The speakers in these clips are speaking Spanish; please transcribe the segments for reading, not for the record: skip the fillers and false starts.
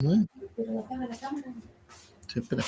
¿No? Sí, espera.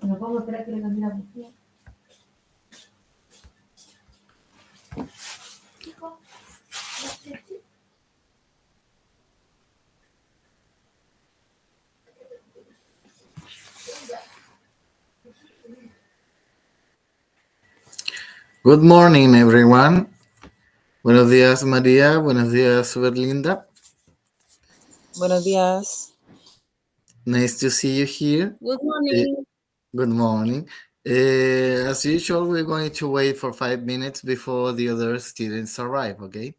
Nos vamos a esperar que le cambie la música. Good morning, everyone. Buenos días, María. Buenos días, super linda. Buenos días. Nice to see you here. Good morning. Good morning. As usual, we're going to wait for 5 minutes before the other students arrive, okay?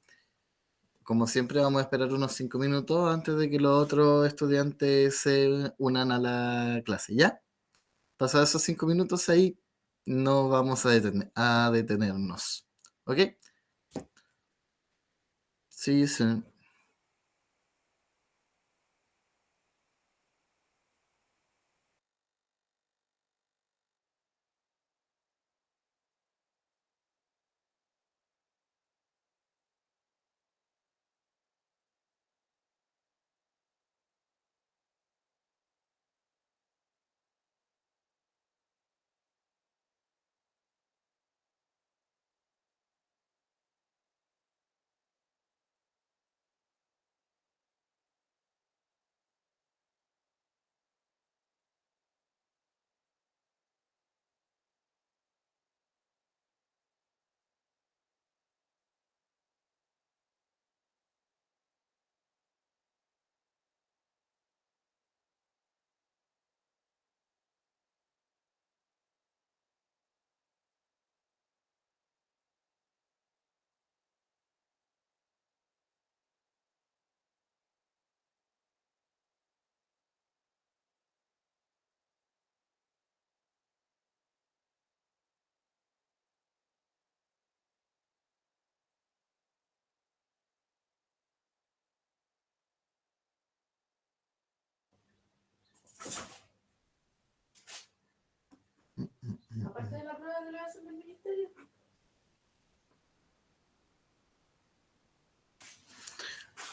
Como siempre, vamos a esperar unos 5 minutos antes de que los otros estudiantes se unan a la clase, ¿ya? Pasados esos 5 minutos ahí, no vamos a detenernos, ¿ok? See you soon.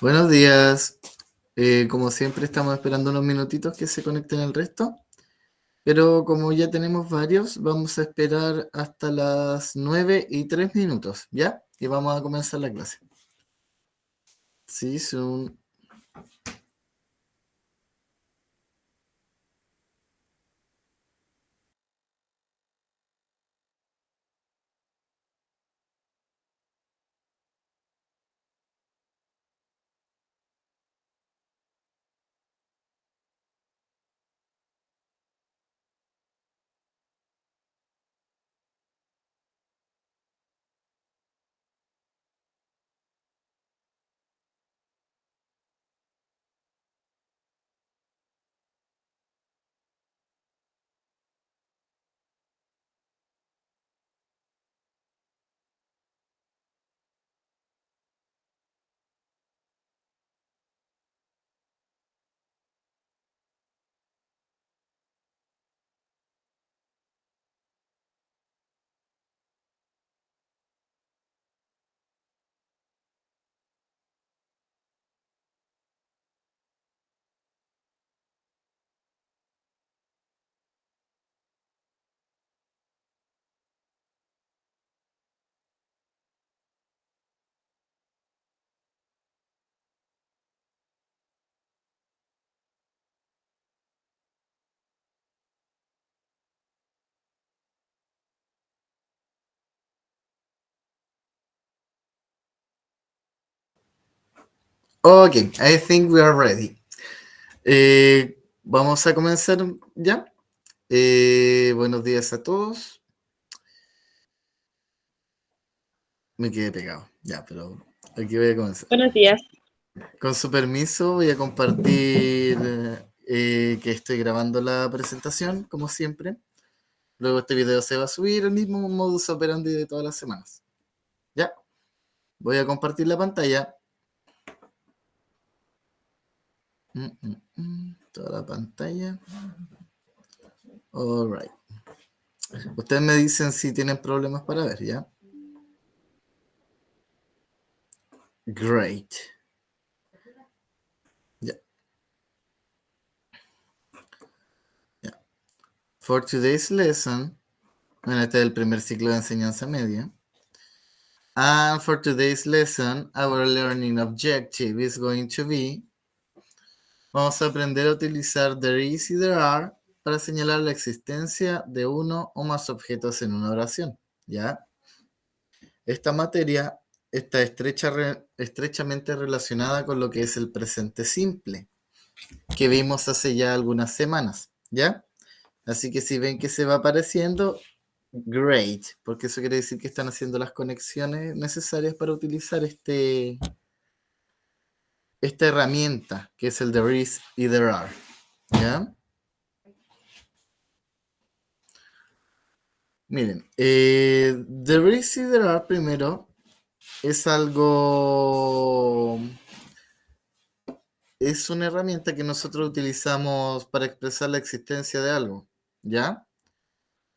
Buenos días. Como siempre, estamos esperando unos minutitos que se conecten el resto. Pero como ya tenemos varios, vamos a esperar hasta las 9:03, ¿ya? Y vamos a comenzar la clase. Sí, son... Ok, I think we are ready. Vamos a comenzar ya. Buenos días a todos. Me quedé pegado, ya, pero aquí voy a comenzar. Buenos días. Con su permiso, voy a compartir que estoy grabando la presentación, como siempre. Luego este video se va a subir el mismo modus operandi de todas las semanas. Ya, voy a compartir la pantalla. Toda la pantalla. All right. Ustedes me dicen si tienen problemas para ver, ¿ya? Great. Ya. Ya. For today's lesson, bueno, este es el primer ciclo de enseñanza media. And for today's lesson, our learning objective is going to be, vamos a aprender a utilizar there is y there are para señalar la existencia de uno o más objetos en una oración, ¿ya? Esta materia está estrechamente relacionada con lo que es el presente simple, que vimos hace ya algunas semanas, ¿ya? Así que si ven que se va apareciendo, great, porque eso quiere decir que están haciendo las conexiones necesarias para utilizar esta herramienta, que es el there is y there are, ¿ya? Miren, there is y there are primero es algo, es una herramienta que nosotros utilizamos para expresar la existencia de algo, ¿ya?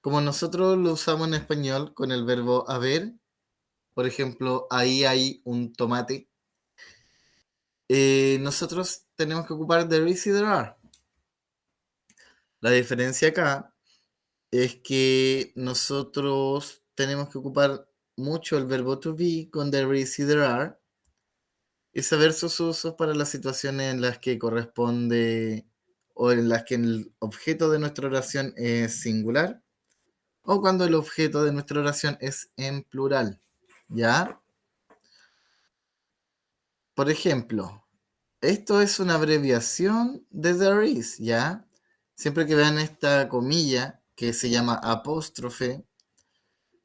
Como nosotros lo usamos en español con el verbo haber, por ejemplo, ahí hay un tomate, nosotros tenemos que ocupar there is y there are. La diferencia acá es que nosotros tenemos que ocupar mucho el verbo to be con there is y there are y saber sus usos para las situaciones en las que corresponde o en las que el objeto de nuestra oración es singular o cuando el objeto de nuestra oración es en plural. ¿Ya? Por ejemplo, esto es una abreviación de there is, ¿ya? Siempre que vean esta comilla que se llama apóstrofe,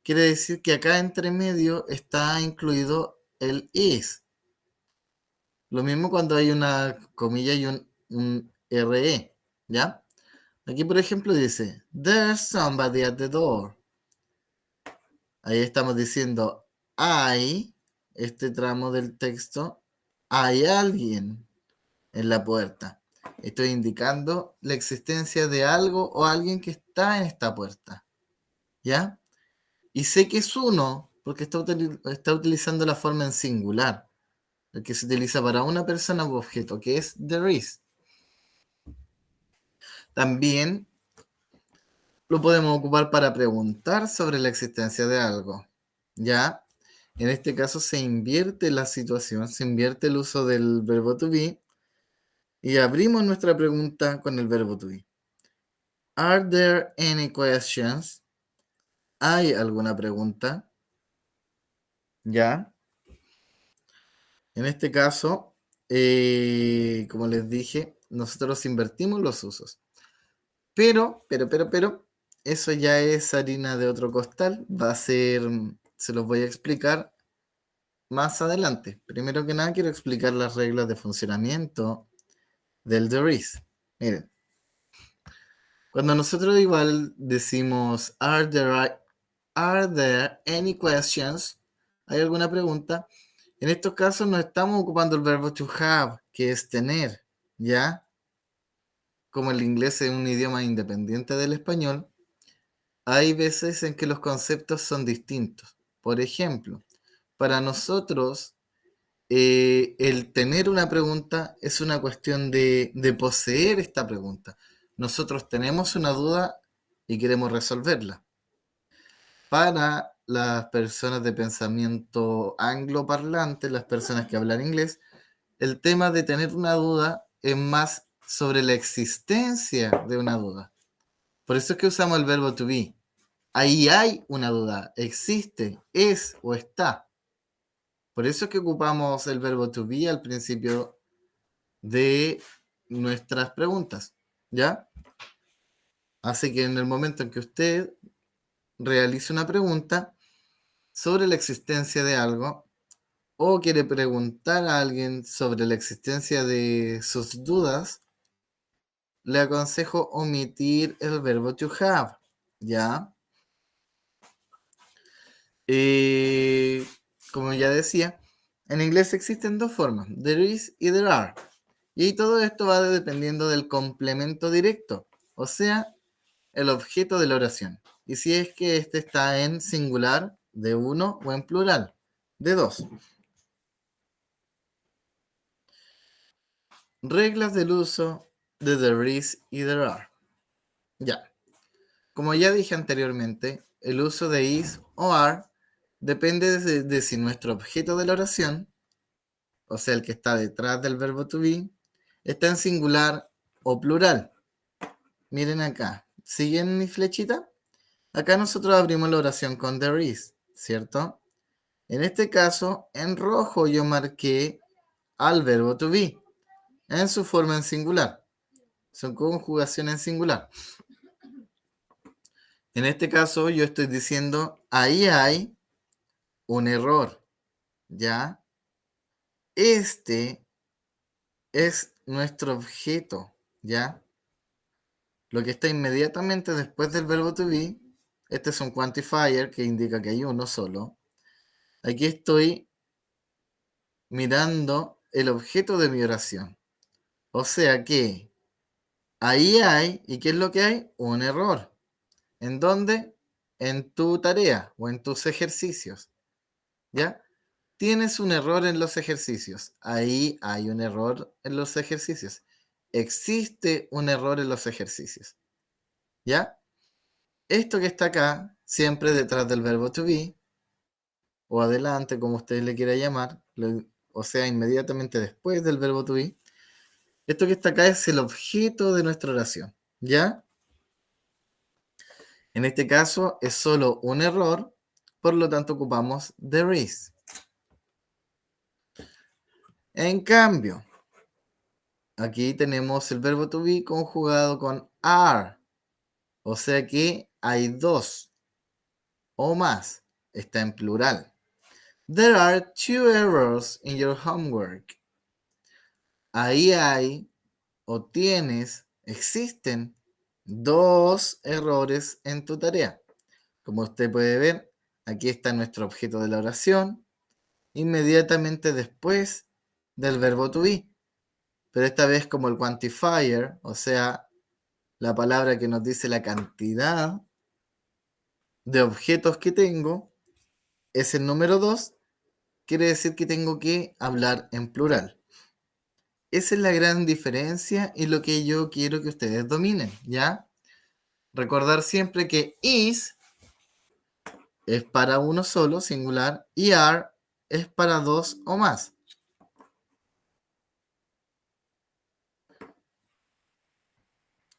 quiere decir que acá entre medio está incluido el is. Lo mismo cuando hay una comilla y un RE, ¿ya? Aquí, por ejemplo, dice, there's somebody at the door. Ahí estamos diciendo, hay, este tramo del texto, hay alguien en la puerta. Estoy indicando la existencia de algo o alguien que está en esta puerta, ¿ya? Y sé que es uno, porque está utilizando la forma en singular. el que se utiliza para una persona u objeto, que es there is. También lo podemos ocupar para preguntar sobre la existencia de algo, ¿ya? En este caso se invierte la situación, se invierte el uso del verbo to be y abrimos nuestra pregunta con el verbo to be. Are there any questions? ¿Hay alguna pregunta? ¿Ya? En este caso, como les dije, nosotros invertimos los usos. Pero, eso ya es harina de otro costal. Va a ser, se los voy a explicar más adelante. Primero que nada, quiero explicar las reglas de funcionamiento del there is. Miren, cuando nosotros igual decimos are there any questions? ¿Hay alguna pregunta? En estos casos no estamos ocupando el verbo to have, que es tener, ¿ya? Como el inglés es un idioma independiente del español, hay veces en que los conceptos son distintos. Por ejemplo, para nosotros, el tener una pregunta es una cuestión de poseer esta pregunta. Nosotros tenemos una duda y queremos resolverla. Para las personas de pensamiento angloparlante, las personas que hablan inglés, el tema de tener una duda es más sobre la existencia de una duda. Por eso es que usamos el verbo to be. Ahí hay una duda, existe, es o está. Por eso es que ocupamos el verbo to be al principio de nuestras preguntas, ¿ya? Así que en el momento en que usted realice una pregunta sobre la existencia de algo o quiere preguntar a alguien sobre la existencia de sus dudas, le aconsejo omitir el verbo to have, ¿ya? Eh, Como ya decía, en inglés existen dos formas, there is y there are. Y todo esto va dependiendo del complemento directo, o sea, el objeto de la oración. Y si es que este está en singular de uno o en plural de dos. Reglas del uso de there is y there are. Ya. Como ya dije anteriormente, el uso de is o are depende de si nuestro objeto de la oración, o sea, el que está detrás del verbo to be, está en singular o plural. Miren acá, ¿siguen mi flechita? Acá nosotros abrimos la oración con there is, ¿cierto? En este caso, en rojo yo marqué al verbo to be, en su forma en singular. Son conjugaciones en singular. En este caso yo estoy diciendo, ahí hay un error, ¿ya? Este es nuestro objeto, ¿ya? Lo que está inmediatamente después del verbo to be, este es un quantifier que indica que hay uno solo. Aquí estoy mirando el objeto de mi oración. O sea que ahí hay, ¿y qué es lo que hay? Un error. ¿En dónde? En tu tarea o en tus ejercicios, ¿ya? Tienes un error en los ejercicios. Ahí hay un error en los ejercicios. Existe un error en los ejercicios, ¿ya? Esto que está acá, siempre detrás del verbo to be, o adelante, como ustedes le quieran llamar, o sea, inmediatamente después del verbo to be, esto que está acá es el objeto de nuestra oración, ¿ya? En este caso es solo un error, por lo tanto ocupamos there is. En cambio, aquí tenemos el verbo to be conjugado con are, o sea que hay dos o más, está en plural. There are two errors in your homework. Ahí hay o tienes, existen dos errores en tu tarea. Como usted puede ver, aquí está nuestro objeto de la oración, inmediatamente después del verbo to be, pero esta vez como el quantifier, o sea, la palabra que nos dice la cantidad de objetos que tengo, es el número 2 quiere decir que tengo que hablar en plural. Esa es la gran diferencia y lo que yo quiero que ustedes dominen, ¿ya? Recordar siempre que is es para uno solo, singular, y are es para dos o más.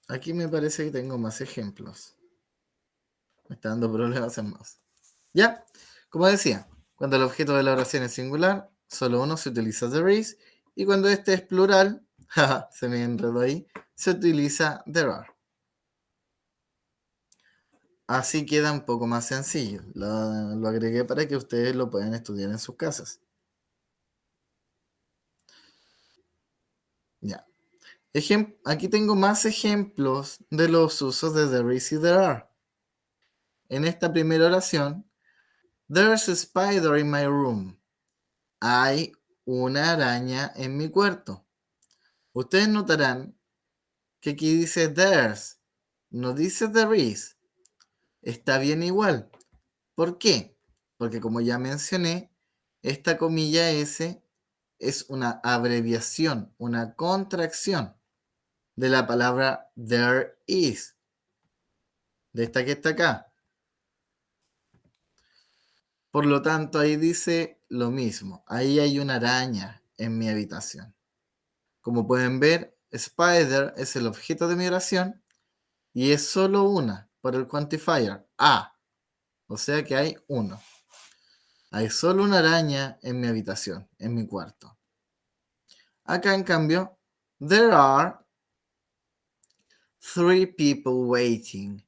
Aquí me parece que tengo más ejemplos. Me está dando problemas en más. ¿Ya? Como decía, cuando el objeto de la oración es singular, solo uno se utiliza there is, y cuando este es plural, jaja, se me enredó ahí, se utiliza there are. Así queda un poco más sencillo. Lo agregué para que ustedes lo puedan estudiar en sus casas. Ya. Aquí tengo más ejemplos de los usos de there is y there are. En esta primera oración, there's a spider in my room. Hay una araña en mi cuarto. Ustedes notarán que aquí dice there's, no dice there is. Está bien igual. ¿Por qué? Porque como ya mencioné, esta comilla S es una abreviación, una contracción de la palabra there is, de esta que está acá. Por lo tanto, ahí dice lo mismo. Ahí hay una araña en mi habitación. Como pueden ver, spider es el objeto de mi oración y es solo una por el quantifier a. O sea que hay uno. Hay solo una araña en mi habitación, en mi cuarto. Acá, en cambio, there are 3 people waiting.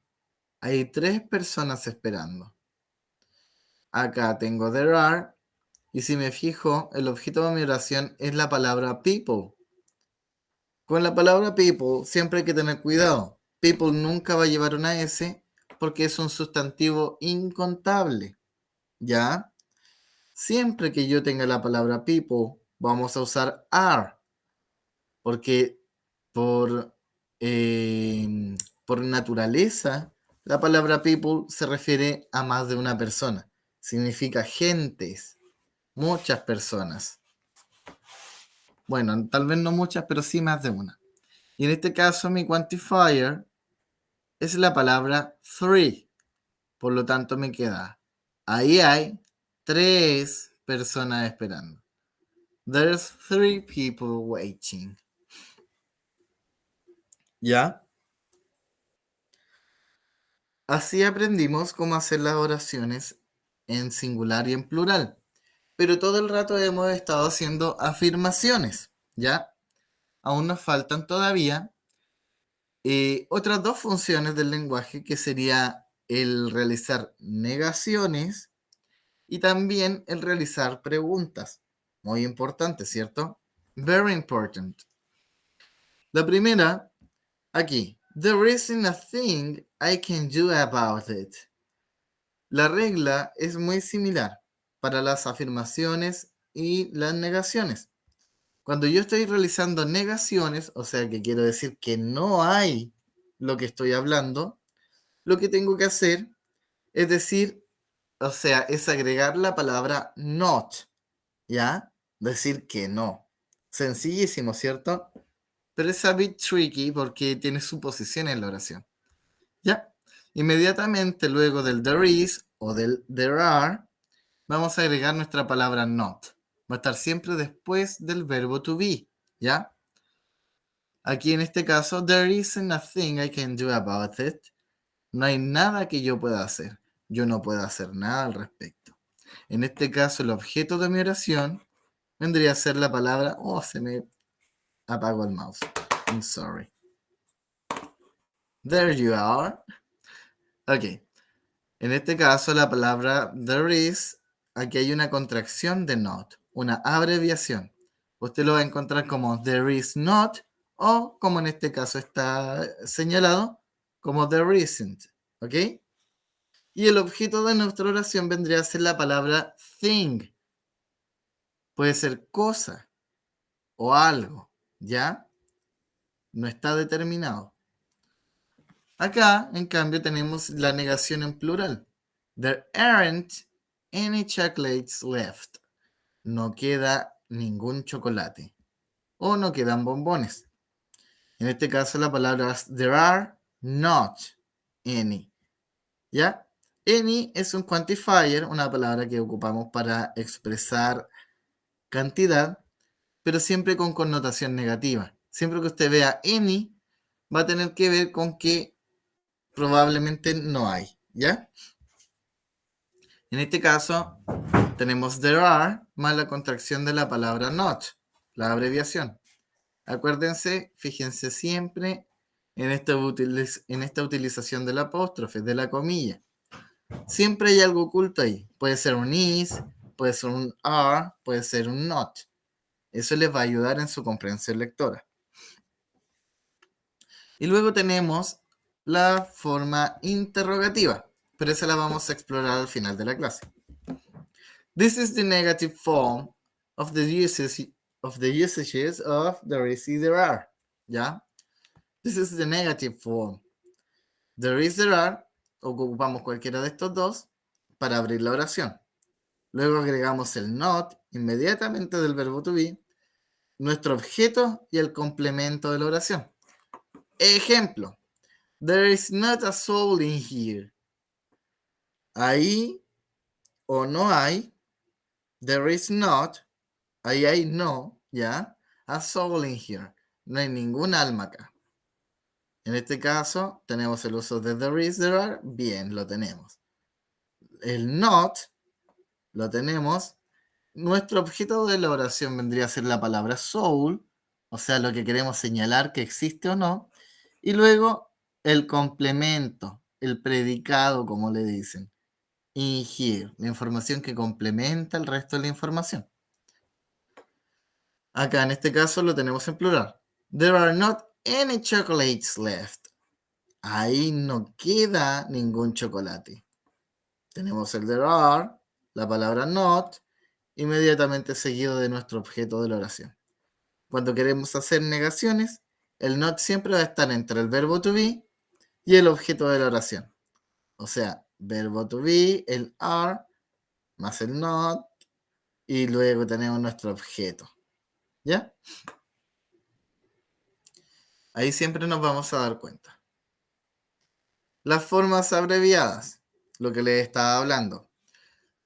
Hay 3 personas esperando. Acá tengo there are. Y si me fijo, el objeto de mi oración es la palabra people. Con la palabra people siempre hay que tener cuidado. People nunca va a llevar una S porque es un sustantivo incontable. ¿Ya? Siempre que yo tenga la palabra people, vamos a usar are. Porque por, por naturaleza, la palabra people se refiere a más de una persona. Significa gentes, muchas personas. Bueno, tal vez no muchas, pero sí más de una. Y en este caso mi quantifier es la palabra three. Por lo tanto me queda, ahí hay 3 personas esperando. There's 3 people waiting. ¿Ya? Así aprendimos cómo hacer las oraciones en singular y en plural. Pero todo el rato hemos estado haciendo afirmaciones, ¿ya? Aún nos faltan todavía otras 2 funciones del lenguaje que sería el realizar negaciones y también el realizar preguntas. Muy importante, ¿cierto? Very important. La primera, aquí. There isn't a thing I can do about it. La regla es muy similar para las afirmaciones y las negaciones. Cuando yo estoy realizando negaciones, o sea que quiero decir que no hay lo que estoy hablando, lo que tengo que hacer es decir, o sea, es agregar la palabra not, ¿ya? Decir que no. Sencillísimo, ¿cierto? Pero es a bit tricky porque tiene suposición en la oración. ¿Ya? Inmediatamente luego del there is o del there are, vamos a agregar nuestra palabra not. Va a estar siempre después del verbo to be, ¿ya? Aquí en este caso, there isn't a thing I can do about it. No hay nada que yo pueda hacer. Yo no puedo hacer nada al respecto. En este caso, el objeto de mi oración vendría a ser la palabra. Oh, se me apagó el mouse. I'm sorry. There you are. Ok. En este caso, la palabra there is, aquí hay una contracción de not, una abreviación. Usted lo va a encontrar como there is not o, como en este caso está señalado, como there isn't. ¿Ok? Y el objeto de nuestra oración vendría a ser la palabra thing. Puede ser cosa o algo, ¿ya? No está determinado. Acá, en cambio, tenemos la negación en plural. There aren't any chocolates left. no queda ningún chocolate o no quedan bombones. En este caso la palabra es there are not any. ¿Ya? Any es un quantifier, una palabra que ocupamos para expresar cantidad, pero siempre con connotación negativa. Siempre que usted vea any, va a tener que ver con que probablemente no hay. ¿Ya? En este caso, tenemos there are más la contracción de la palabra not, la abreviación. Acuérdense, fíjense siempre en esta utilización del apóstrofe, de la comilla. Siempre hay algo oculto ahí. Puede ser un is, puede ser un are, puede ser un not. Eso les va a ayudar en su comprensión lectora. Y luego tenemos la forma interrogativa, pero esa la vamos a explorar al final de la clase. This is the negative form of the usages of there is y there are. ¿Ya? This is the negative form. There is, there are, ocupamos cualquiera de estos dos para abrir la oración. Luego agregamos el not inmediatamente del verbo to be, nuestro objeto y el complemento de la oración. Ejemplo, there is not a soul in here. Ahí o no hay, there is not, ahí hay no, ¿ya? A soul in here. No hay ningún alma acá. En este caso, tenemos el uso de there is, there are. Bien, lo tenemos. El not, lo tenemos. Nuestro objeto de la oración vendría a ser la palabra soul, o sea, lo que queremos señalar que existe o no. Y luego el complemento, el predicado, como le dicen. In here, la información que complementa el resto de la información. Acá en este caso lo tenemos en plural. There are not any chocolates left. Ahí no queda ningún chocolate. Tenemos el there are, la palabra not, inmediatamente seguido de nuestro objeto de la oración. Cuando queremos hacer negaciones, el not siempre va a estar entre el verbo to be y el objeto de la oración. O sea, verbo to be, el are, más el not, y luego tenemos nuestro objeto. ¿Ya? Ahí siempre nos vamos a dar cuenta. Las formas abreviadas, lo que les estaba hablando.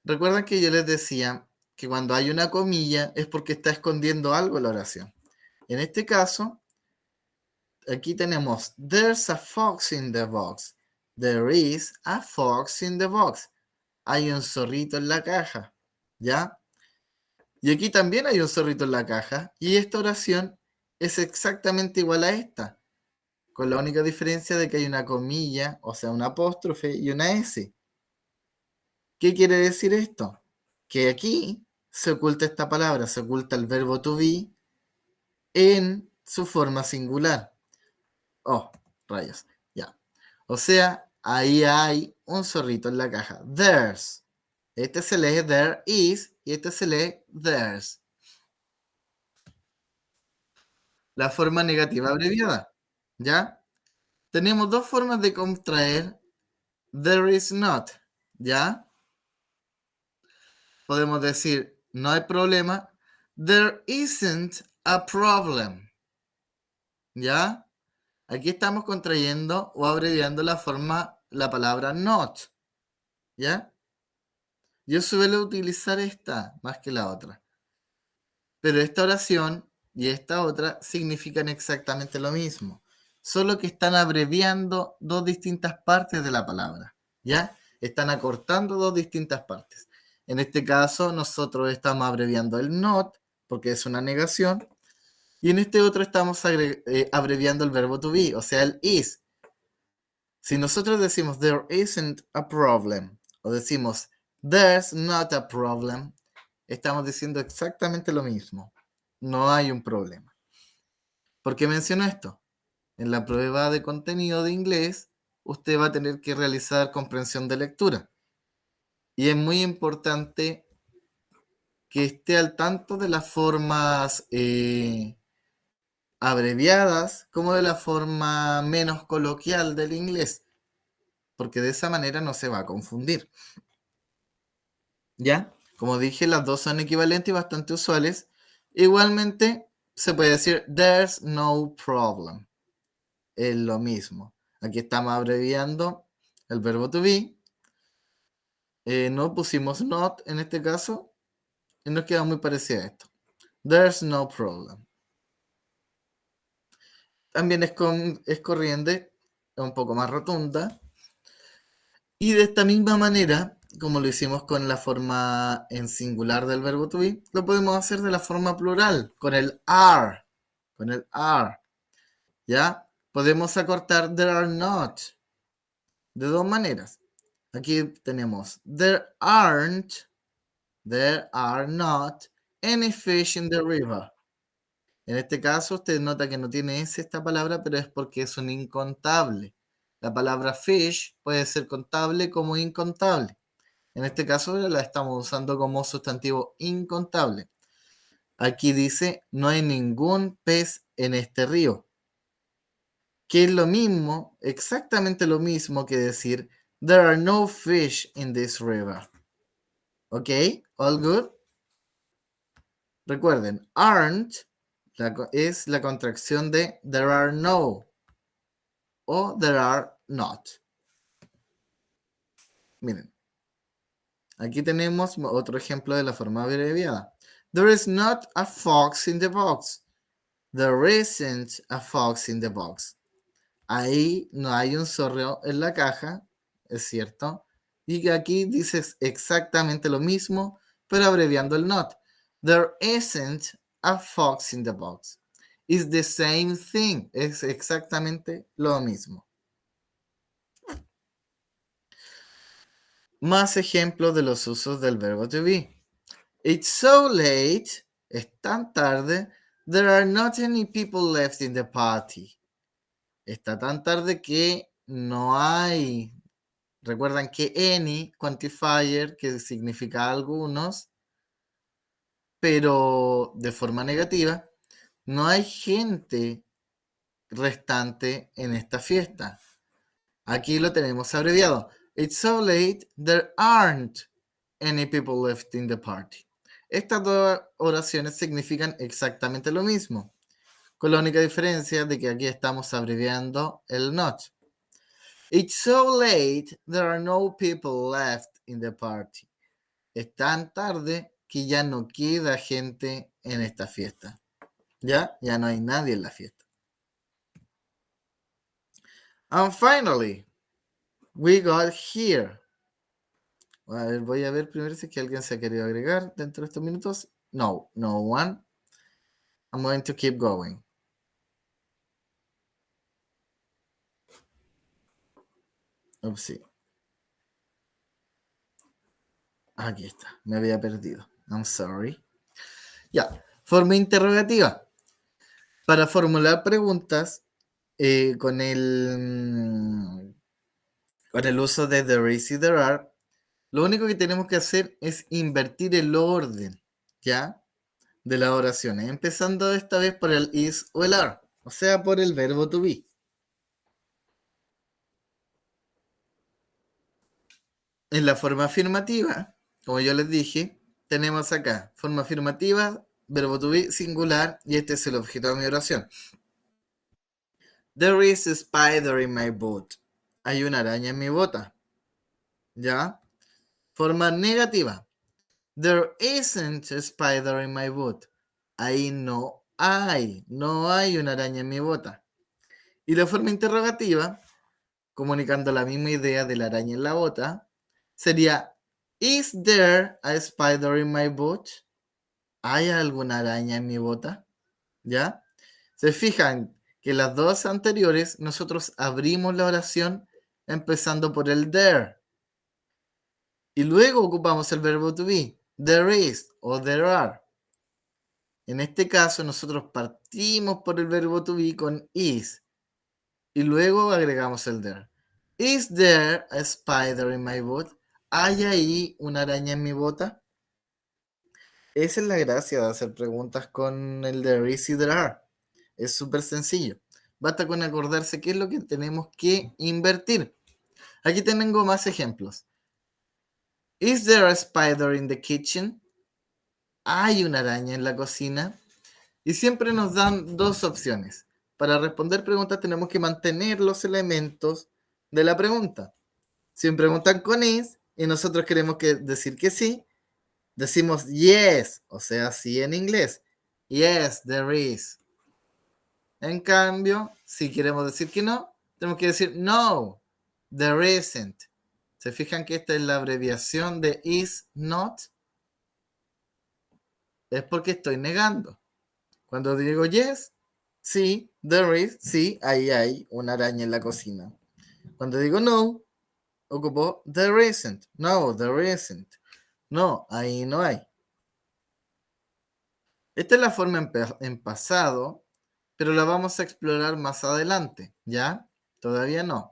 Recuerden que yo les decía que cuando hay una comilla es porque está escondiendo algo en la oración. En este caso, aquí tenemos there's a fox in the box. There is a fox in the box. Hay un zorrito en la caja. ¿Ya? Y aquí también hay un zorrito en la caja. Y esta oración es exactamente igual a esta, con la única diferencia de que hay una comilla, o sea, un apóstrofe y una S. ¿Qué quiere decir esto? Que aquí se oculta esta palabra, se oculta el verbo to be en su forma singular. Oh, rayos, ya. O sea, ahí hay un zorrito en la caja. There's. Este se lee there is y este se lee there's. La forma negativa abreviada, ¿ya? Tenemos dos formas de contraer there is not, ¿ya? Podemos decir, no hay problema. There isn't a problem. ¿Ya? Aquí estamos contrayendo o abreviando la palabra not. ¿Ya? Yo suelo utilizar esta más que la otra. Pero esta oración y esta otra significan exactamente lo mismo. Solo que están abreviando dos distintas partes de la palabra. ¿Ya? Están acortando dos distintas partes. En este caso, nosotros estamos abreviando el not, porque es una negación, y en este otro estamos abreviando el verbo to be, o sea, el is. Si nosotros decimos there isn't a problem, o decimos there's not a problem, estamos diciendo exactamente lo mismo. No hay un problema. ¿Por qué menciono esto? En la prueba de contenido de inglés, usted va a tener que realizar comprensión de lectura. Y es muy importante que esté al tanto de las formas abreviadas como de la forma menos coloquial del inglés, porque de esa manera no se va a confundir. ¿Ya? Como dije, las dos son equivalentes y bastante usuales. Igualmente, se puede decir there's no problem. Es lo mismo. Aquí estamos abreviando el verbo to be. No pusimos not en este caso y nos queda muy parecido a esto. There's no problem. También es corriente, es un poco más rotunda. Y de esta misma manera, como lo hicimos con la forma en singular del verbo to be, lo podemos hacer de la forma plural, con el are. Con el are. ¿Ya? Podemos acortar there are not de dos maneras. Aquí tenemos there are not any fish in the river. En este caso, usted nota que no tiene S esta palabra, pero es porque es un incontable. La palabra fish puede ser contable como incontable. En este caso la estamos usando como sustantivo incontable. Aquí dice, no hay ningún pez en este río. Que es lo mismo, exactamente lo mismo que decir, there are no fish in this river. ¿Ok? All good? Recuerden, aren't es la contracción de there are no o there are not. Miren, aquí tenemos otro ejemplo de la forma abreviada. There is not a fox in the box. There isn't a fox in the box. Ahí no hay un zorro en la caja, es cierto. Y aquí dices exactamente lo mismo, pero abreviando el not. There isn't a fox in the box. It's the same thing. Es exactamente lo mismo. Más ejemplos de los usos del verbo to be. It's so late. Es tan tarde. There are not any people left in the party. Está tan tarde que no hay. Recuerdan que any, quantifier, que significa algunos, pero de forma negativa, no hay gente restante en esta fiesta. Aquí lo tenemos abreviado. It's so late, there aren't any people left in the party. Estas dos oraciones significan exactamente lo mismo, con la única diferencia de que aquí estamos abreviando el not. It's so late, there are no people left in the party. Es tan tarde que ya no queda gente en esta fiesta. ¿Ya? Ya no hay nadie en la fiesta. And finally, we got here. A ver, voy a ver primero si es que alguien se ha querido agregar dentro de estos minutos. No, no one. I'm going to keep going. Oops, sí. Aquí está, me había perdido. I'm sorry. Ya, forma interrogativa. Para formular preguntas con el uso de there is y there are, lo único que tenemos que hacer es invertir el orden, ¿ya? De las oraciones, empezando esta vez por el is o el are, o sea, por el verbo to be. En la forma afirmativa, como yo les dije, tenemos acá forma afirmativa, verbo to be singular, y este es el objeto de mi oración. There is a spider in my boot. Hay una araña en mi bota. ¿Ya? Forma negativa. There isn't a spider in my boot. Ahí no hay una araña en mi bota. Y la forma interrogativa, comunicando la misma idea de la araña en la bota, sería, is there a spider in my boot? ¿Hay alguna araña en mi bota? ¿Ya? Se fijan que las dos anteriores nosotros abrimos la oración empezando por el there. Y luego ocupamos el verbo to be, there is o there are. En este caso nosotros partimos por el verbo to be con is y luego agregamos el there. Is there a spider in my boot? ¿Hay ahí una araña en mi bota? Esa es la gracia de hacer preguntas con el there is y there are. Es súper sencillo. Basta con acordarse qué es lo que tenemos que invertir. Aquí tengo más ejemplos. Is there a spider in the kitchen? ¿Hay una araña en la cocina? Y siempre nos dan dos opciones. Para responder preguntas tenemos que mantener los elementos de la pregunta. Si me preguntan con is y nosotros queremos decir que sí, decimos yes, o sea, sí en inglés. Yes, there is. En cambio, si queremos decir que no, tenemos que decir no, there isn't. ¿Se fijan que esta es la abreviación de is not? Es porque estoy negando. Cuando digo yes, sí, there is, sí, ahí hay una araña en la cocina. Cuando digo no, ocupo there isn't. No, there isn't. No, ahí no hay. Esta es la forma en pasado, pero la vamos a explorar más adelante, ¿ya? Todavía no.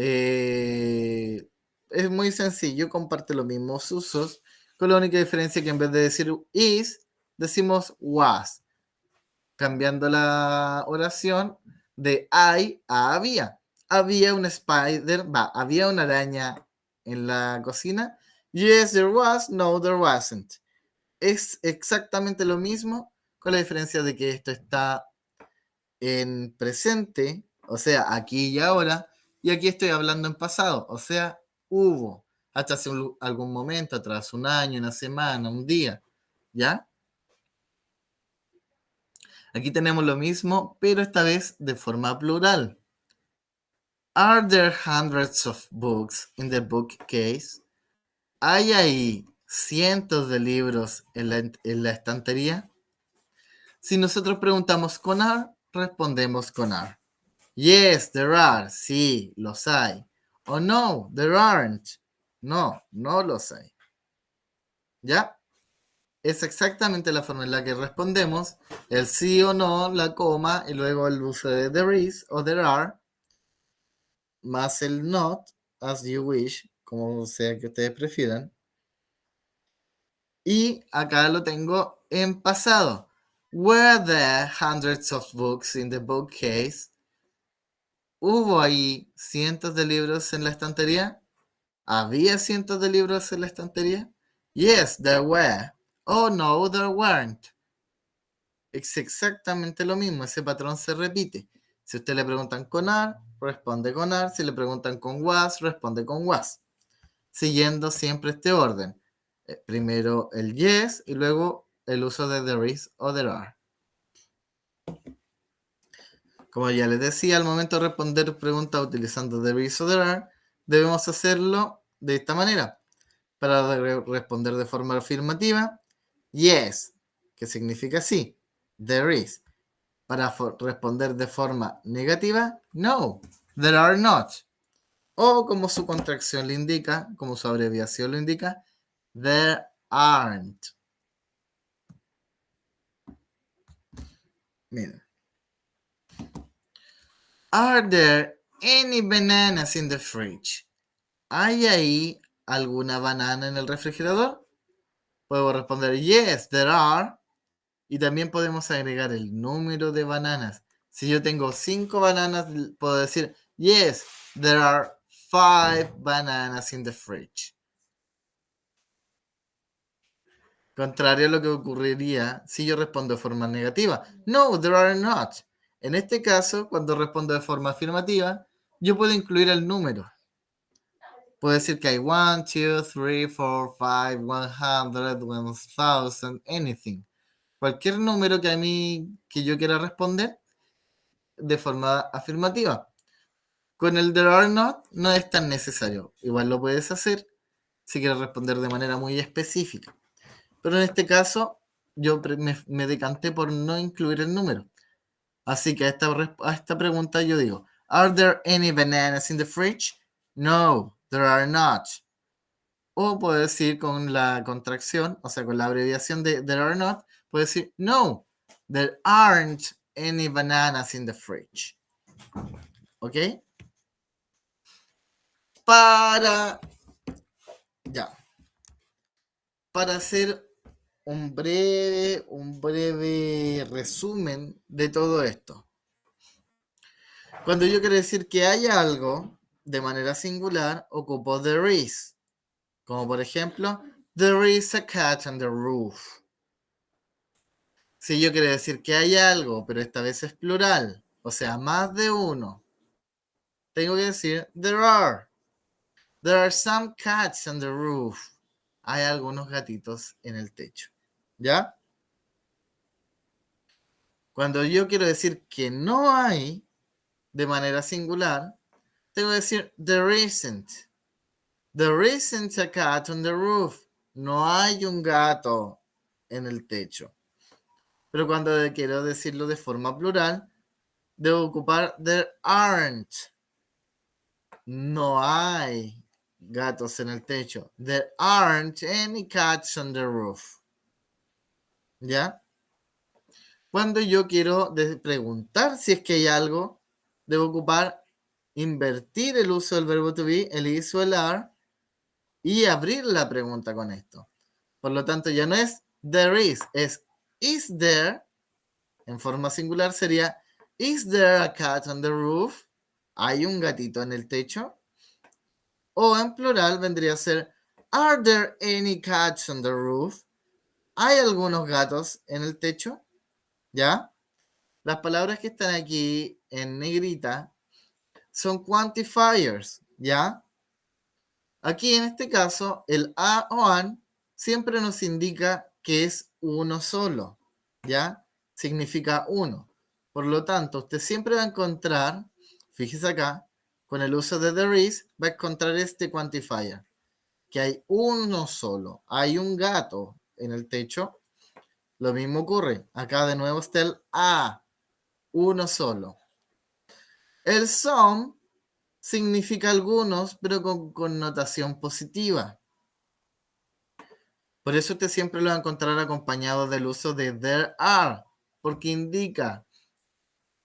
Es muy sencillo, comparte los mismos usos, con la única diferencia que en vez de decir is, decimos was, cambiando la oración de hay a había. Había un spider, había una araña en la cocina. Yes, there was. No, there wasn't. Es exactamente lo mismo, con la diferencia de que esto está en presente, o sea, aquí y ahora, y aquí estoy hablando en pasado, o sea, hubo, hasta hace algún momento atrás, un año, una semana, un día, ¿ya? Aquí tenemos lo mismo, pero esta vez de forma plural. Are there hundreds of books in the bookcase? ¿Hay ahí cientos de libros en la estantería? Si nosotros preguntamos con are, respondemos con are. Yes, there are. Sí, los hay. O no, there aren't. No, no los hay. ¿Ya? Es exactamente la forma en la que respondemos. El sí o no, la coma, y luego el uso de there is o there are, más el not, as you wish, como sea que ustedes prefieran. Y acá lo tengo en pasado. Were there hundreds of books in the bookcase? ¿Hubo ahí cientos de libros en la estantería? ¿Había cientos de libros en la estantería? Yes, there were. Oh, no, there weren't. Es exactamente lo mismo, ese patrón se repite. Si usted le preguntan con are, responde con are. Si le preguntan con was, responde con was. Siguiendo siempre este orden. Primero el yes y luego el uso de there is o there are. Como ya les decía, al momento de responder preguntas utilizando there is o there are, debemos hacerlo de esta manera. Para responder de forma afirmativa, yes, que significa sí, there is. Para responder de forma negativa, no, there are not. O como su contracción le indica, como su abreviación lo indica, there aren't. Miren. Are there any bananas in the fridge? ¿Hay ahí alguna banana en el refrigerador? Puedo responder yes, there are. Y también podemos agregar el número de bananas. Si yo tengo 5 bananas, puedo decir yes, there are 5 bananas in the fridge. Contrario a lo que ocurriría si yo respondo de forma negativa. No, there are not. En este caso, cuando respondo de forma afirmativa, yo puedo incluir el número. Puedo decir que hay 1, 2, 3, 4, 5, 100, 1000, anything. Cualquier número que yo quiera responder de forma afirmativa. Con el there are not no es tan necesario. Igual lo puedes hacer si quieres responder de manera muy específica. Pero en este caso, yo me decanté por no incluir el número. Así que a esta pregunta yo digo, ¿Are there any bananas in the fridge? No, there are not. O puedo decir con la contracción, o sea, con la abreviación de there are not, puedo decir, no, there aren't any bananas in the fridge. ¿Ok? Para hacer un breve resumen de todo esto. Cuando yo quiero decir que hay algo de manera singular, ocupo there is. Como por ejemplo, there is a cat on the roof. Si yo quiero decir que hay algo, pero esta vez es plural, o sea, más de uno, tengo que decir there are. There are some cats on the roof. Hay algunos gatitos en el techo. ¿Ya? Cuando yo quiero decir que no hay, de manera singular, tengo que decir there isn't. There isn't a cat on the roof. No hay un gato en el techo. Pero cuando quiero decirlo de forma plural, debo ocupar there aren't. No hay gatos en el techo. There aren't any cats on the roof. ¿Ya? Cuando yo quiero preguntar si es que hay algo, debo ocupar invertir el uso del verbo to be, el is o el are, y abrir la pregunta con esto. Por lo tanto, ya no es there is there, en forma singular sería is there a cat on the roof? ¿Hay un gatito en el techo? O en plural vendría a ser are there any cats on the roof? ¿Hay algunos gatos en el techo? ¿Ya? Las palabras que están aquí en negrita son quantifiers, ¿ya? Aquí en este caso, el a o an siempre nos indica que es uno solo, ¿ya? Significa uno. Por lo tanto, usted siempre va a encontrar, fíjese acá, con el uso de there is, va a encontrar este quantifier, que hay uno solo. Hay un gato en el techo. Lo mismo ocurre. Acá de nuevo está el a, uno solo. El some significa algunos, pero con connotación positiva. Por eso usted siempre lo va a encontrar acompañado del uso de there are, porque indica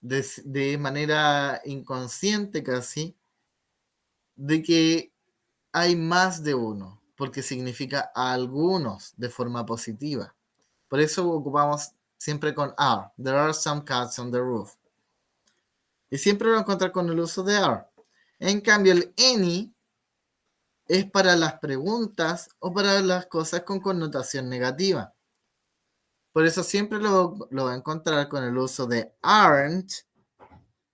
de manera inconsciente casi de que hay más de uno, porque significa algunos de forma positiva. Por eso ocupamos siempre con are. There are some cats on the roof. Y siempre lo va a encontrar con el uso de are. En cambio, el any es para las preguntas o para las cosas con connotación negativa. Por eso siempre lo va a encontrar con el uso de aren't,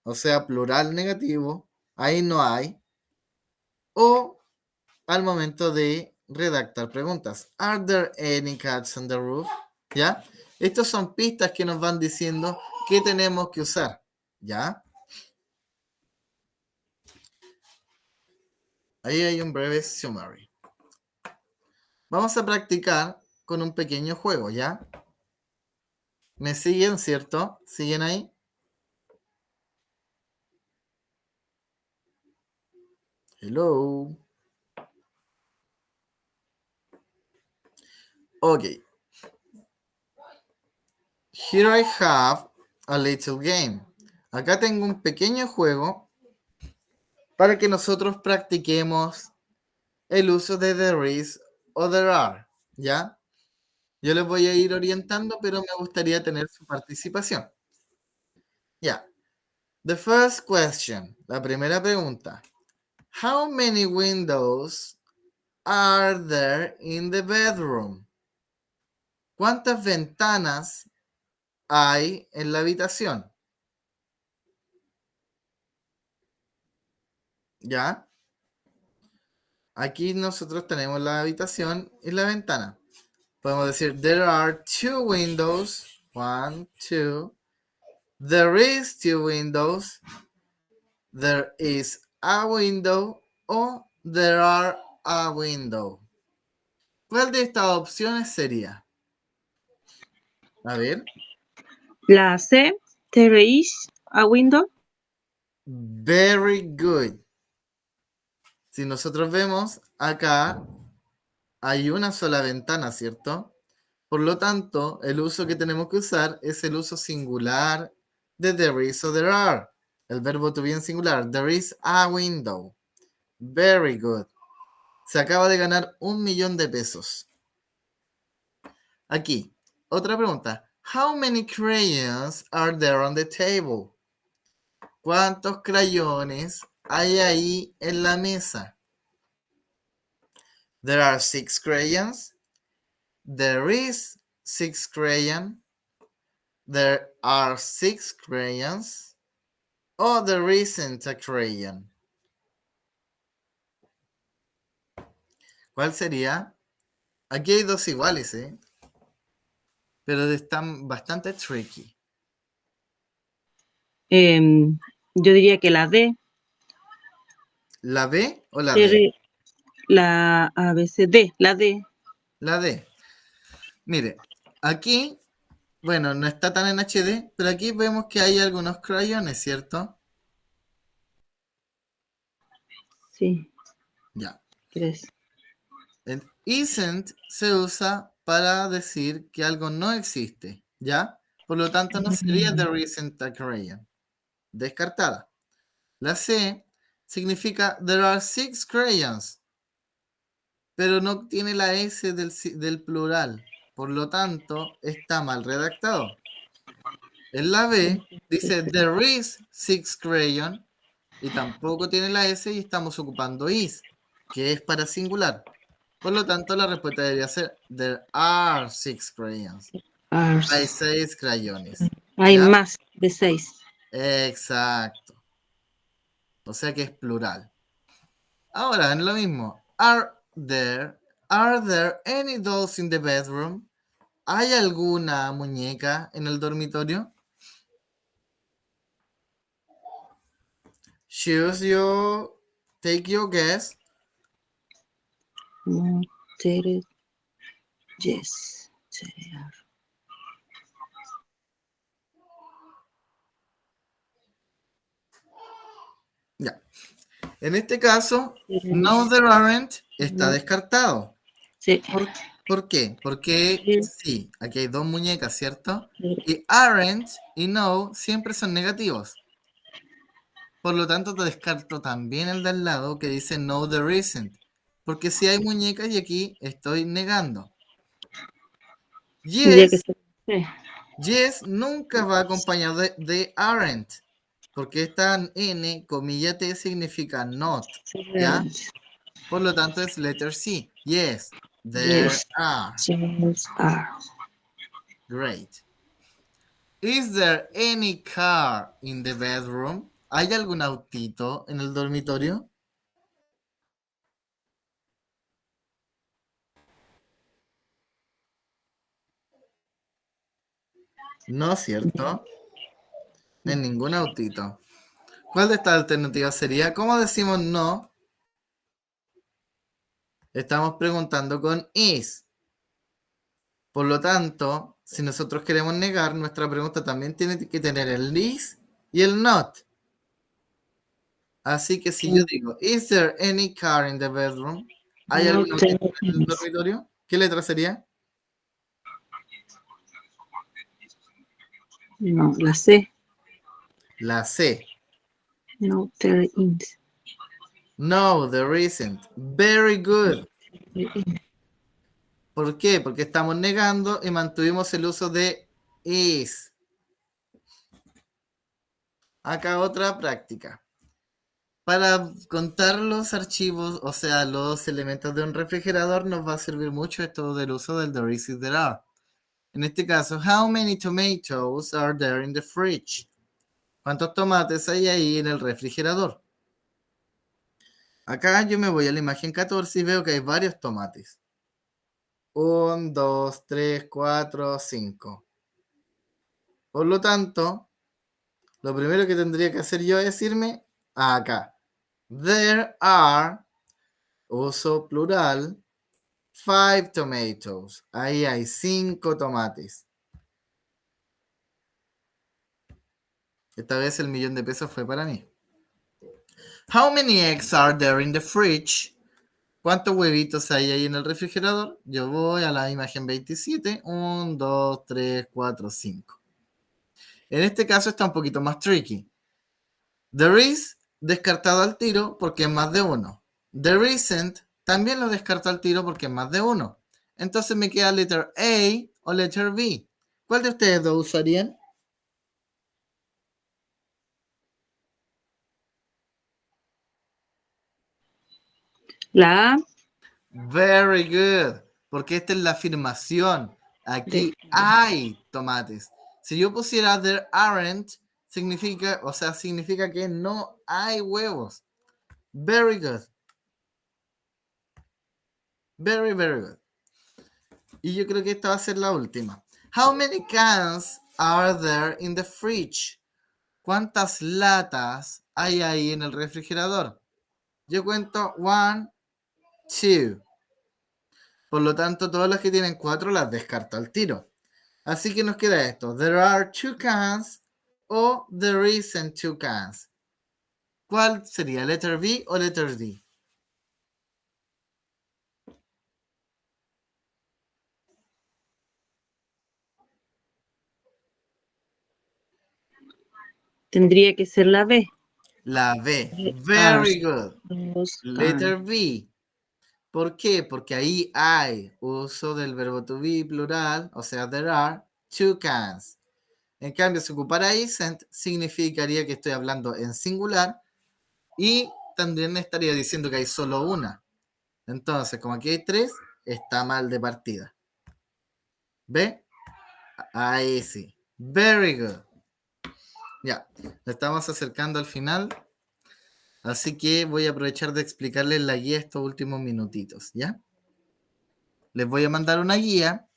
o sea, plural negativo, ahí no hay, o al momento de redactar preguntas. Are there any cats on the roof? ¿Ya? Estas son pistas que nos van diciendo qué tenemos que usar. ¿Ya? Ahí hay un breve summary. Vamos a practicar con un pequeño juego, ¿ya? ¿Me siguen, cierto? ¿Siguen ahí? Hello. Ok. Here I have a little game. Acá tengo un pequeño juego para que nosotros practiquemos el uso de there is o there are, ¿ya? Yo les voy a ir orientando, pero me gustaría tener su participación. Ya. The first question, la primera pregunta. How many windows are there in the bedroom? ¿Cuántas ventanas hay en la habitación? ¿Ya? Aquí nosotros tenemos la habitación y la ventana. Podemos decir, there are two windows. One, two. There is two windows. There is a window. O there are a window. ¿Cuál de estas opciones sería? A ver. La C, there is a window. Very good. Si nosotros vemos, acá hay una sola ventana, ¿cierto? Por lo tanto, el uso que tenemos que usar es el uso singular de there is o there are. El verbo to be en singular. There is a window. Very good. Se acaba de ganar 1.000.000 de pesos. Aquí, otra pregunta. How many crayons are there on the table? ¿Cuántos crayones hay ahí en la mesa? There are 6 crayons. There is 6 crayons. There are 6 crayons. O there isn't a crayon. ¿Cuál sería? Aquí hay dos iguales, ¿eh? Pero están bastante tricky. Yo diría que la D. ¿La B o la D? La A, B, C, D. La D. La D. Mire, aquí, bueno, no está tan en HD, pero aquí vemos que hay algunos crayones, ¿cierto? Sí. Ya. ¿Crees? El isn't se usa para decir que algo no existe, ¿ya? Por lo tanto, no sería there isn't a crayon. Descartada. La C significa there are 6 crayons, pero no tiene la S del plural. Por lo tanto, está mal redactado. En la B dice there is 6 crayon y tampoco tiene la S y estamos ocupando is, que es para singular. Por lo tanto, la respuesta debería ser there are 6 crayons. Hay 6 crayones. Hay ¿Ya? más de 6. Exacto. O sea que es plural. Ahora, en lo mismo. Are there any dolls in the bedroom? ¿Hay alguna muñeca en el dormitorio? Take your guess. No, Tere, yes. Ya. En este caso, no there aren't está descartado. Sí. ¿Por qué? Porque sí, aquí hay dos muñecas, ¿cierto? Y aren't y no siempre son negativos. Por lo tanto, te descarto también el de al lado que dice no there isn't. Porque si hay muñecas y aquí estoy negando. Tendría que Yes, ser. Sí. yes nunca va acompañado de aren't. Porque esta N, comilla T, significa not. ¿Ya? Por lo tanto, es letter C. Yes, there Yes. are. Yes, are. Great. Is there any car in the bedroom? ¿Hay algún autito en el dormitorio? No, ¿cierto? En ningún autito. ¿Cuál de estas alternativas sería? ¿Cómo decimos no? Estamos preguntando con is. Por lo tanto, si nosotros queremos negar, nuestra pregunta también tiene que tener el is y el not. Así que si yo digo, ¿Is there any car in the bedroom? ¿Hay No algún autito en el dormitorio? ¿Qué letra sería? No, la C. La C. No, there isn't. No, there isn't. Very good. ¿Por qué? Porque estamos negando y mantuvimos el uso de is. Acá otra práctica. Para contar los archivos, o sea, los elementos de un refrigerador, nos va a servir mucho esto del uso del there is y there are. En este caso, how many tomatoes are there in the fridge? ¿Cuántos tomates hay ahí en el refrigerador? Acá yo me voy a la imagen 14 y veo que hay varios tomates. 1, 2, 3, 4, 5. Por lo tanto, lo primero que tendría que hacer yo es irme a acá. There are, uso plural, 5 tomatoes. Ahí hay 5 tomates. Esta vez el millón de pesos fue para mí. How many eggs are there in the fridge? ¿Cuántos huevitos hay ahí en el refrigerador? Yo voy a la imagen 27. 1, 2, 3, 4, 5. En este caso está un poquito más tricky. There is, descartado al tiro porque es más de uno. There isn't, también lo descarto al tiro porque es más de uno. Entonces me queda letter A o letter B. ¿Cuál de ustedes dos usarían? La A. Very good. Porque esta es la afirmación. Aquí hay tomates. Si yo pusiera there aren't, significa que no hay huevos. Very good. Very, very good. Y yo creo que esta va a ser la última. How many cans are there in the fridge? ¿Cuántas latas hay ahí en el refrigerador? Yo cuento 1, 2. Por lo tanto, todas las que tienen 4 las descarto al tiro. Así que nos queda esto. There are 2 cans o there isn't 2 cans. ¿Cuál sería? ¿Letter B o letter D? Tendría que ser la B. La B. Very good. Los Letter can. B. ¿Por qué? Porque ahí hay uso del verbo to be plural, o sea, there are 2 cans. En cambio, si ocupara isn't, significaría que estoy hablando en singular y también estaría diciendo que hay solo una. Entonces, como aquí hay 3, está mal de partida. ¿Ve? Ahí sí. Very good. Ya, estamos acercando al final. Así que voy a aprovechar de explicarles la guía estos últimos minutitos, ¿ya? Les voy a mandar una guía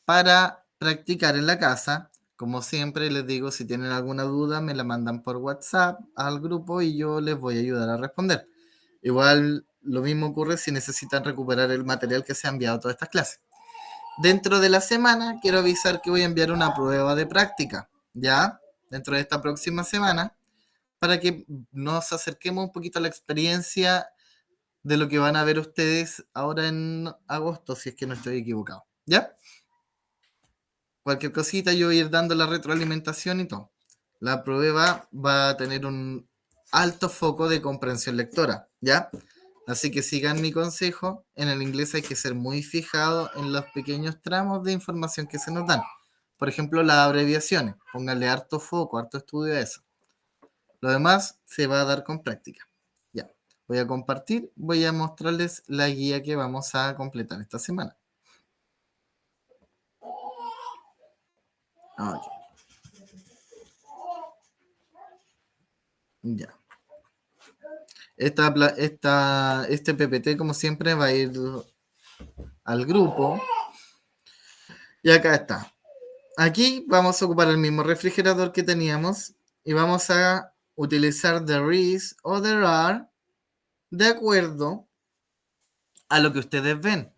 para practicar en la casa. Como siempre les digo, si tienen alguna duda, me la mandan por WhatsApp al grupo y yo les voy a ayudar a responder. Igual lo mismo ocurre si necesitan recuperar el material que se ha enviado a todas estas clases. Dentro de la semana quiero avisar que voy a enviar una prueba de práctica, ¿ya? Dentro de esta próxima semana, para que nos acerquemos un poquito a la experiencia de lo que van a ver ustedes ahora en agosto, si es que no estoy equivocado, ¿ya? Cualquier cosita yo voy a ir dando la retroalimentación y todo. La prueba va a tener un alto foco de comprensión lectora, ¿ya? Así que sigan mi consejo. En el inglés hay que ser muy fijado en los pequeños tramos de información que se nos dan. Por ejemplo, las abreviaciones. Pónganle harto foco, harto estudio a eso. Lo demás se va a dar con práctica. Ya. Voy a compartir, voy a mostrarles la guía que vamos a completar esta semana. Ok. Ya. Este PPT, como siempre, va a ir al grupo. Y acá está. Aquí vamos a ocupar el mismo refrigerador que teníamos y vamos a utilizar there is o there are de acuerdo a lo que ustedes ven.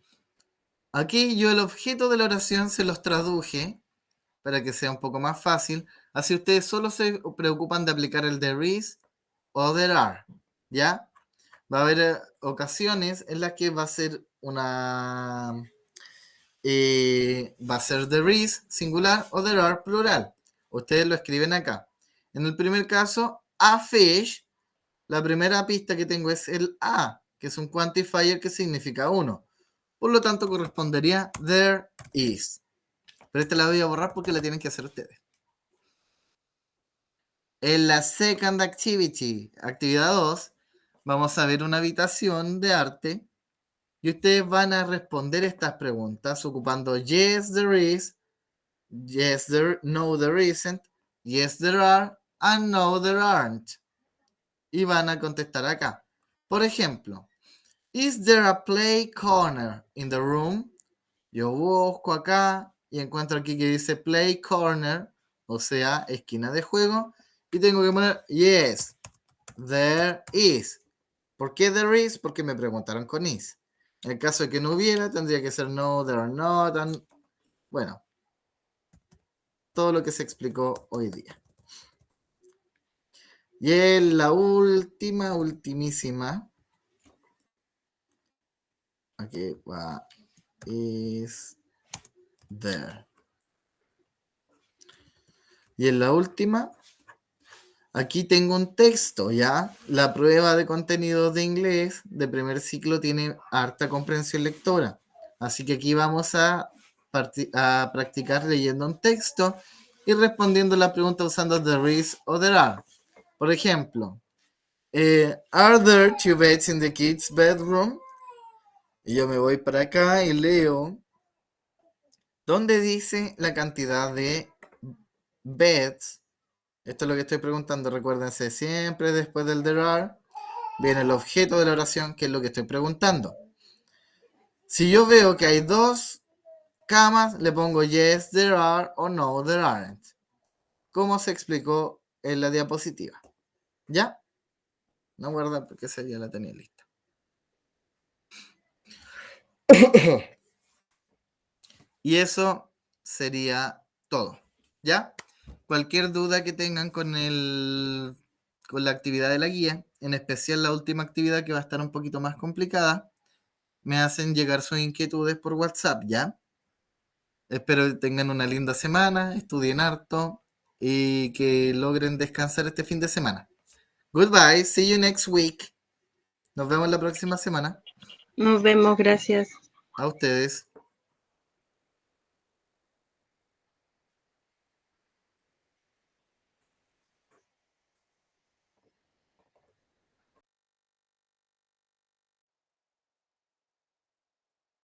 Aquí yo el objeto de la oración se los traduje para que sea un poco más fácil. Así ustedes solo se preocupan de aplicar el there is o there are. ¿Ya? Va a haber ocasiones en las que va a ser va a ser there is singular o there are plural. Ustedes lo escriben acá. En el primer caso, a fish, la primera pista que tengo es el a, que es un quantifier que significa uno. Por lo tanto, correspondería there is. Pero esta la voy a borrar porque la tienen que hacer ustedes. En la second activity, actividad 2, vamos a ver una habitación de arte y ustedes van a responder estas preguntas ocupando yes, there is, yes, there, no, there isn't, yes, there are, and no, there aren't. Y van a contestar acá. Por ejemplo, is there a play corner in the room? Yo busco acá y encuentro aquí que dice play corner, o sea, esquina de juego, y tengo que poner yes, there is. ¿Por qué there is? Porque me preguntaron con is. En el caso de que no hubiera, tendría que ser no, there are not, and, bueno, todo lo que se explicó hoy día. Y en la ultimísima, aquí va, is there. Y en la última, aquí tengo un texto, ¿ya? La prueba de contenidos de inglés de primer ciclo tiene harta comprensión lectora. Así que aquí vamos a practicar leyendo un texto y respondiendo la pregunta usando there is o there are. Por ejemplo, ¿are there 2 beds in the kids' bedroom? Y yo me voy para acá y leo dónde dice la cantidad de beds. Esto es lo que estoy preguntando. Recuérdense, siempre después del there are viene el objeto de la oración, que es lo que estoy preguntando. Si yo veo que hay 2 camas, le pongo yes, there are o no, there aren't. Como se explicó en la diapositiva. ¿Ya? No guarda porque esa ya la tenía lista. Y eso sería todo. ¿Ya? Cualquier duda que tengan con la actividad de la guía, en especial la última actividad que va a estar un poquito más complicada, me hacen llegar sus inquietudes por WhatsApp, ¿ya? Espero que tengan una linda semana, estudien harto y que logren descansar este fin de semana. Goodbye, see you next week. Nos vemos la próxima semana. Nos vemos, gracias. A ustedes.